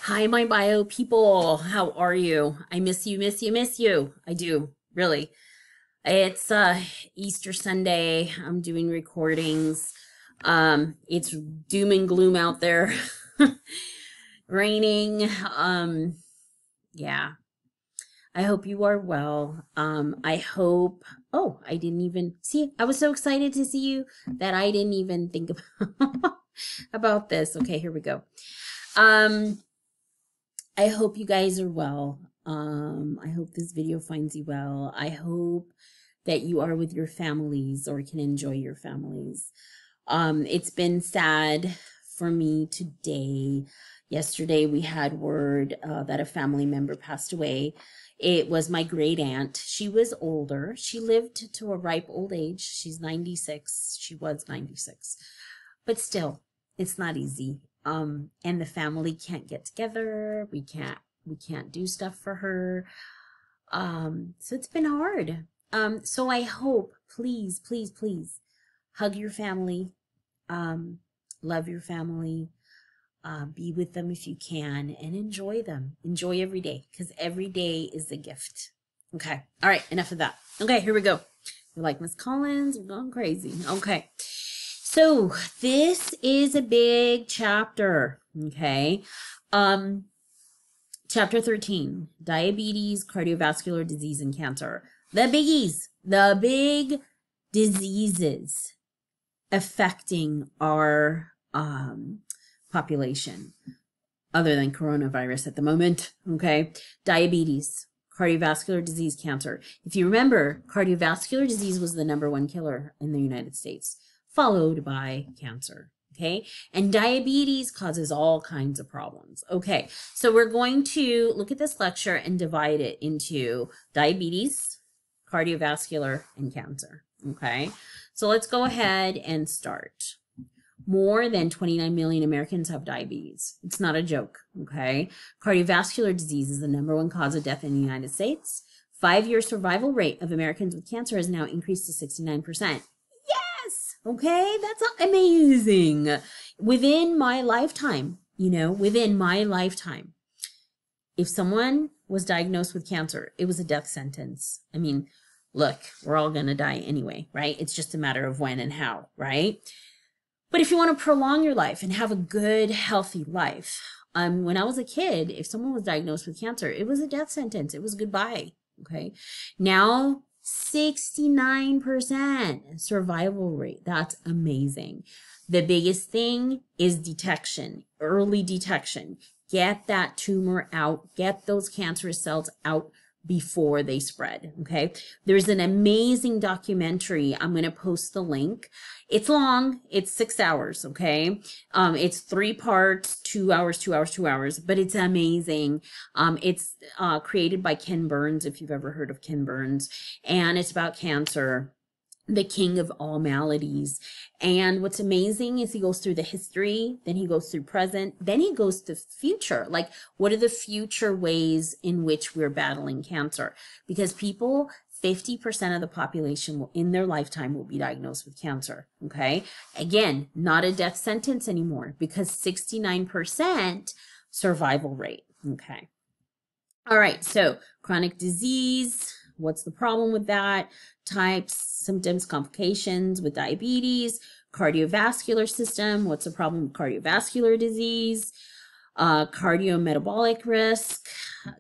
Hi, my bio people. How are you? I miss you, miss you, miss you. I do, really. It's Easter Sunday. I'm doing recordings. It's doom and gloom out there. Raining. Yeah. I hope you are well. I hope I didn't even see. I was so excited to see you that I didn't even think about about this. Okay, here we go. I hope you guys are well. I hope this video finds you well. I hope that you are with your families or can enjoy your families. It's been sad for me today. Yesterday we had word that a family member passed away. It was my great aunt. She was older. She lived to a ripe old age. She's 96. She was 96. But still, it's not easy. And the family can't get together. We can't do stuff for her. So it's been hard. So I hope, please, please, please hug your family, love your family, be with them if you can, and enjoy them. Enjoy every day, because every day is a gift. Okay. All right. Enough of that. Okay. Here we go. You're like, Miss Collins, you're going crazy. Okay. So this is a big chapter, okay? Chapter 13, diabetes, cardiovascular disease, and cancer. The biggies, the big diseases affecting our population, other than coronavirus at the moment, okay? Diabetes, cardiovascular disease, cancer. If you remember, cardiovascular disease was the #1 killer in the United States, followed by cancer, okay? And diabetes causes all kinds of problems. Okay, so we're going to look at this lecture and divide it into diabetes, cardiovascular, and cancer, okay? So let's go ahead and start. More than 29 million Americans have diabetes. It's not a joke, okay? Cardiovascular disease is the #1 cause of death in the United States. 5-year survival rate of Americans with cancer has now increased to 69%. Okay, that's amazing. Within my lifetime, if someone was diagnosed with cancer, it was a death sentence. I mean, look, we're all going to die anyway, right? It's just a matter of when and how, right? But if you want to prolong your life and have a good, healthy life, when I was a kid, if someone was diagnosed with cancer, it was a death sentence. It was goodbye, okay? Now, 69% survival rate. That's amazing. The biggest thing is detection, early detection. Get that tumor out, get those cancerous cells out before they spread, okay? There's an amazing documentary. I'm going to post the link. It's long. It's 6 hours, okay? It's 3 parts, 2 hours, 2 hours, 2 hours, but it's amazing. It's created by Ken Burns, if you've ever heard of Ken Burns, and it's about cancer, the king of all maladies. And what's amazing is he goes through the history, then he goes through present, then he goes to future. Like, what are the future ways in which we're battling cancer? Because 50% of the population will, in their lifetime, will be diagnosed with cancer, okay? Again, not a death sentence anymore because 69% survival rate, okay? All right, so chronic disease, what's the problem with that? Types, symptoms, complications with diabetes, cardiovascular system, what's the problem with cardiovascular disease, cardiometabolic risk,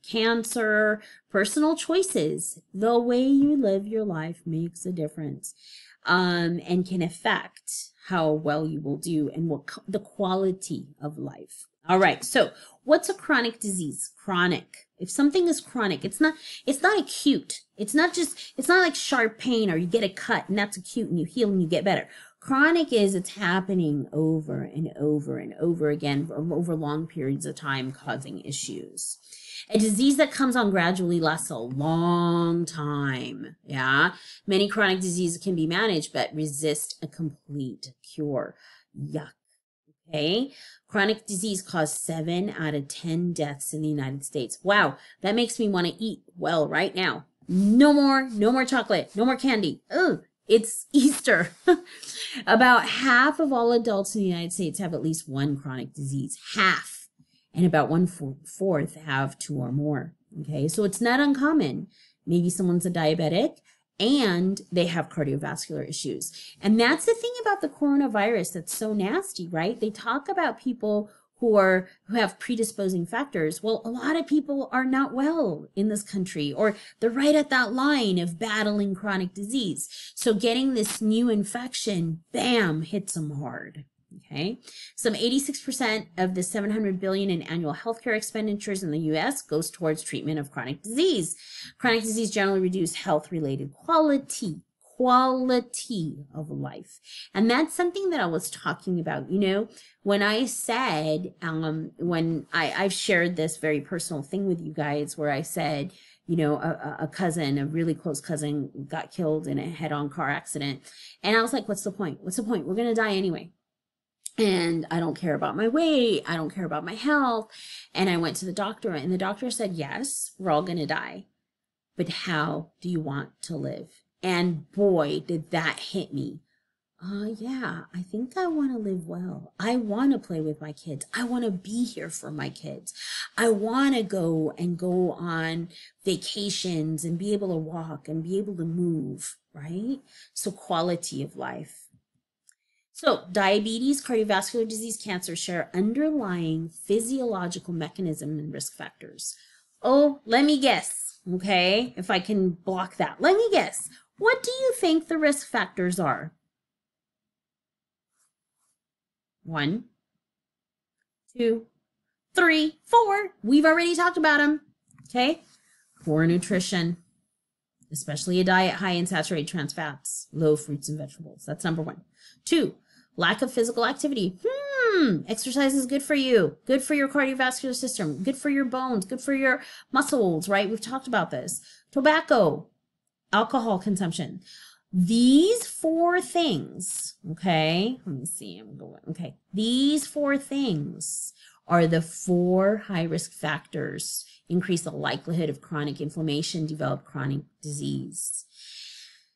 cancer, personal choices. The way you live your life makes a difference and can affect how well you will do and what the quality of life. All right, so what's a chronic disease? Chronic. If something is chronic, it's not acute. It's not like sharp pain or you get a cut and that's acute and you heal and you get better. Chronic is it's happening over and over and over again over long periods of time, causing issues. A disease that comes on gradually lasts a long time. Yeah. Many chronic diseases can be managed, but resist a complete cure. Yuck. Okay. Chronic disease caused 7 out of 10 deaths in the United States. Wow. That makes me want to eat well right now. No more chocolate, no more candy. Ugh. It's Easter. About half of all adults in the United States have at least one chronic disease. Half. and about 1/4 have 2 or more. Okay, so it's not uncommon. Maybe someone's a diabetic and they have cardiovascular issues. And that's the thing about the coronavirus that's so nasty, right? They talk about people who have predisposing factors. Well, a lot of people are not well in this country, or they're right at that line of battling chronic disease. So getting this new infection, bam, hits them hard. Okay, some 86% of the 700 billion in annual healthcare expenditures in the US goes towards treatment of chronic disease. Chronic disease generally reduce health-related quality of life. And that's something that I was talking about. You know, when I said, when I've shared this very personal thing with you guys where I said, you know, a cousin, a really close cousin got killed in a head-on car accident. And I was like, what's the point? What's the point? We're going to die anyway. And I don't care about my weight. I don't care about my health. And I went to the doctor, and the doctor said, yes, we're all going to die. But how do you want to live? And boy, did that hit me. Yeah, I think I want to live well. I want to play with my kids. I want to be here for my kids. I want to go on vacations and be able to walk and be able to move, right? So quality of life. So diabetes, cardiovascular disease, cancer share underlying physiological mechanism and risk factors. Oh, let me guess, okay? If I can block that. Let me guess. What do you think the risk factors are? 1, 2, 3, 4. We've already talked about them, okay? Poor nutrition, especially a diet high in saturated trans fats, low fruits and vegetables. That's number 1. 2, lack of physical activity. Exercise is good for you, good for your cardiovascular system, good for your bones, good for your muscles, right? We've talked about this. Tobacco, alcohol consumption. These 4 things, okay, let me see, I'm going, okay. These 4 things are the 4 high-risk factors, increase the likelihood of chronic inflammation, develop chronic disease.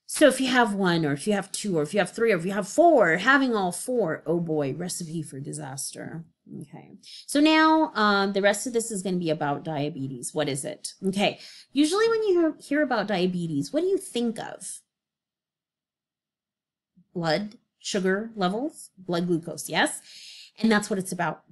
So if you have 1, or if you have 2, or if you have 3, or if you have 4, having all 4, oh boy, recipe for disaster. Okay, so now the rest of this is going to be about diabetes. What is it? Okay, usually when you hear about diabetes, what do you think of? Blood sugar levels, blood glucose, yes? And that's what it's about.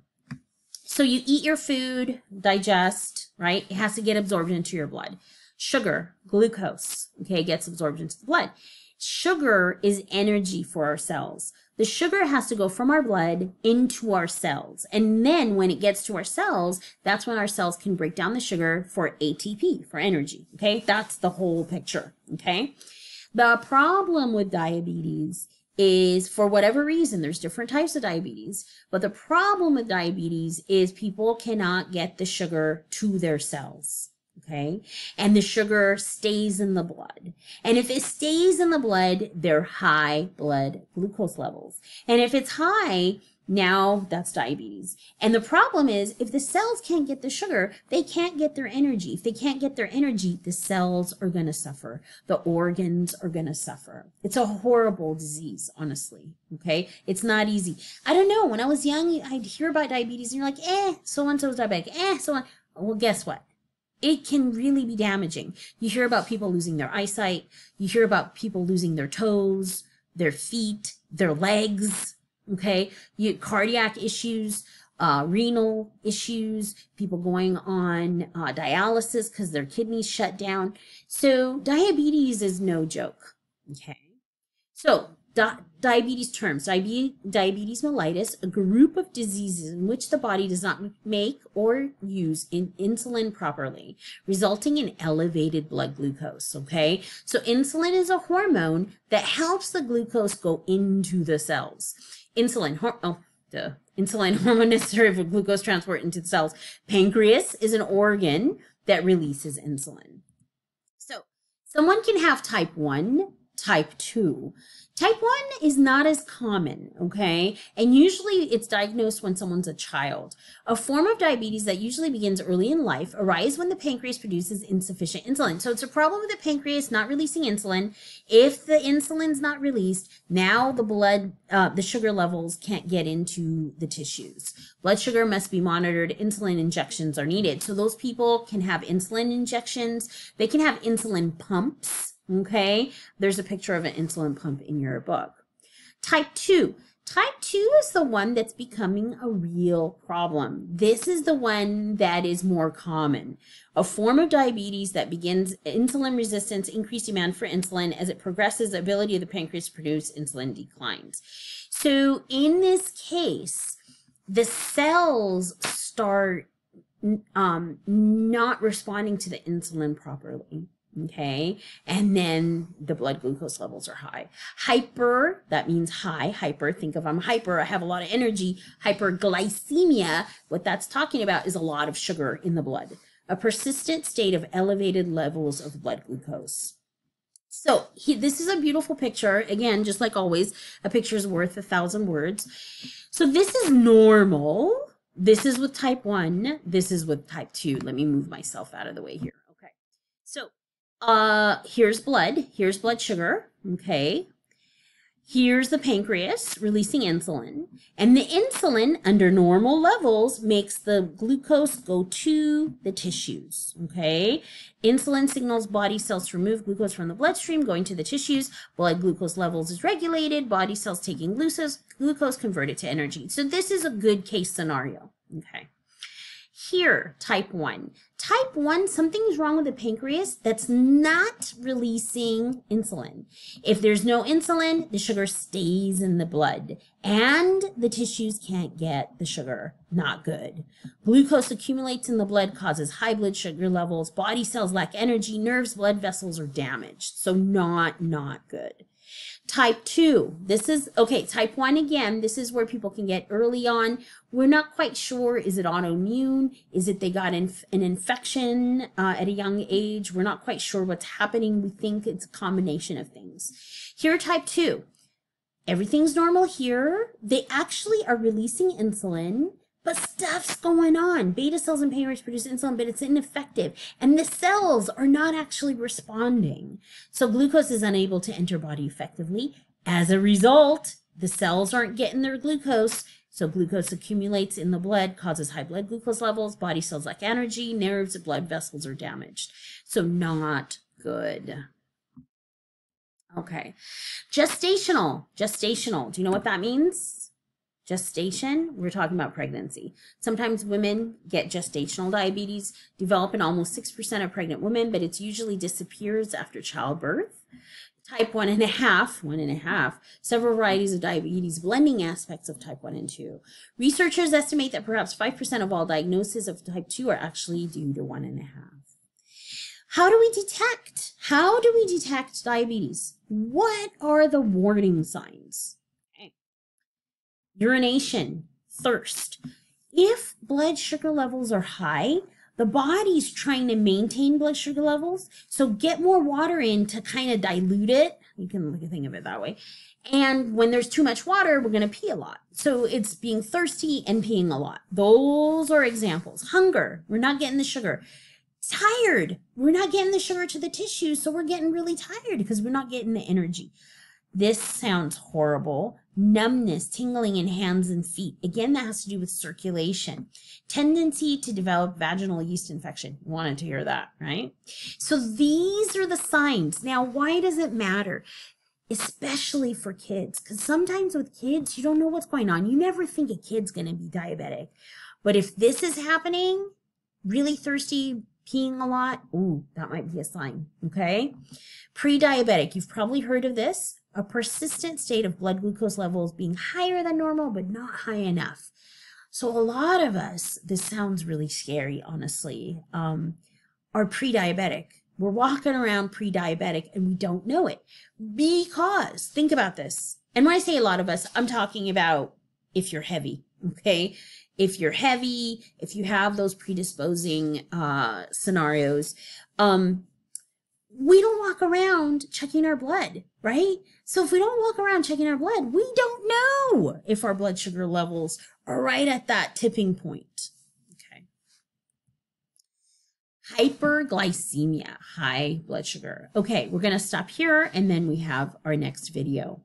So you eat your food, digest, right? It has to get absorbed into your blood. Sugar, glucose, okay, gets absorbed into the blood. Sugar is energy for our cells. The sugar has to go from our blood into our cells. And then when it gets to our cells, that's when our cells can break down the sugar for ATP, for energy, okay? That's the whole picture, okay? The problem with diabetes is, for whatever reason, there's different types of diabetes, but the problem with diabetes is people cannot get the sugar to their cells. Okay, and the sugar stays in the blood. And if it stays in the blood, they're high blood glucose levels. And if it's high, now that's diabetes. And the problem is, if the cells can't get the sugar, they can't get their energy. If they can't get their energy, the cells are going to suffer. The organs are going to suffer. It's a horrible disease, honestly. Okay, it's not easy. I don't know. When I was young, I'd hear about diabetes and you're like, so-and-so's diabetic, so on. Well, guess what? It can really be damaging. You hear about people losing their eyesight. You hear about people losing their toes, their feet, their legs, okay? Cardiac issues, renal issues, people going on dialysis because their kidneys shut down. So diabetes is no joke, okay? So diabetes terms, diabetes mellitus, a group of diseases in which the body does not make or use insulin properly, resulting in elevated blood glucose, okay? So insulin is a hormone that helps the glucose go into the cells. Insulin hormone necessary for glucose transport into the cells. Pancreas is an organ that releases insulin. So someone can have type 1, type 2. Type 1 is not as common, okay? And usually it's diagnosed when someone's a child. A form of diabetes that usually begins early in life arises when the pancreas produces insufficient insulin. So it's a problem with the pancreas not releasing insulin. If the insulin's not released, now the blood, the sugar levels can't get into the tissues. Blood sugar must be monitored. Insulin injections are needed. So those people can have insulin injections. They can have insulin pumps. Okay, there's a picture of an insulin pump in your book. Type 2. Type 2 is the one that's becoming a real problem. This is the one that is more common. A form of diabetes that begins insulin resistance, increased demand for insulin. As it progresses, the ability of the pancreas to produce insulin declines. So in this case, the cells start not responding to the insulin properly. Okay, and then the blood glucose levels are high. Hyper, that means high. Hyper, think of I'm hyper, I have a lot of energy. Hyperglycemia, what that's talking about is a lot of sugar in the blood. A persistent state of elevated levels of blood glucose. So this is a beautiful picture. Again, just like always, a picture is worth 1,000 words. So this is normal. This is with type 1. This is with type 2. Let me move myself out of the way here. Okay, so here's blood sugar, okay? Here's the pancreas releasing insulin, and the insulin under normal levels makes the glucose go to the tissues, okay? Insulin signals body cells to remove glucose from the bloodstream, going to the tissues. Blood glucose levels is regulated, body cells taking glucose convert it to energy. So this is a good case scenario, okay? Here, type 1. Type 1, something's wrong with the pancreas that's not releasing insulin. If there's no insulin, the sugar stays in the blood and the tissues can't get the sugar. Not good. Glucose accumulates in the blood, causes high blood sugar levels. Body cells lack energy. Nerves, blood vessels are damaged. So not good. Type 2, this is, okay, type 1 again, this is where people can get early on. We're not quite sure, is it autoimmune? Is it they got an infection at a young age? We're not quite sure what's happening. We think it's a combination of things. Here, type 2, everything's normal here. They actually are releasing insulin, but stuff's going on. Beta cells and pancreas produce insulin, but it's ineffective. And the cells are not actually responding. So glucose is unable to enter body effectively. As a result, the cells aren't getting their glucose. So glucose accumulates in the blood, causes high blood glucose levels. Body cells lack energy. Nerves and blood vessels are damaged. So not good. Okay. Gestational. Do you know what that means? Gestation, we're talking about pregnancy. Sometimes women get gestational diabetes, develop in almost 6% of pregnant women, but it usually disappears after childbirth. Type 1.5, several varieties of diabetes, blending aspects of type 1 and 2. Researchers estimate that perhaps 5% of all diagnoses of type 2 are actually due to 1.5. How do we detect diabetes? What are the warning signs? Urination, thirst. If blood sugar levels are high, the body's trying to maintain blood sugar levels, so get more water in to kind of dilute it. You can think of it that way. And when there's too much water, we're going to pee a lot. So it's being thirsty and peeing a lot. Those are examples. Hunger, we're not getting the sugar. Tired, we're not getting the sugar to the tissues, so we're getting really tired because we're not getting the energy. This sounds horrible. Numbness, tingling in hands and feet. Again, that has to do with circulation. Tendency to develop vaginal yeast infection. You wanted to hear that, right? So these are the signs. Now, why does it matter? Especially for kids, because sometimes with kids, you don't know what's going on. You never think a kid's going to be diabetic. But if this is happening, really thirsty, peeing a lot, ooh, that might be a sign, okay? Pre-diabetic, you've probably heard of this. A persistent state of blood glucose levels being higher than normal, but not high enough. So a lot of us, this sounds really scary, honestly, are pre-diabetic. We're walking around pre-diabetic and we don't know it because, think about this. And when I say a lot of us, I'm talking about if you're heavy, okay? If you're heavy, if you have those predisposing scenarios, we don't walk around checking our blood, right? So if we don't walk around checking our blood, we don't know if our blood sugar levels are right at that tipping point. Okay. Hyperglycemia, high blood sugar. Okay, we're going to stop here and then we have our next video.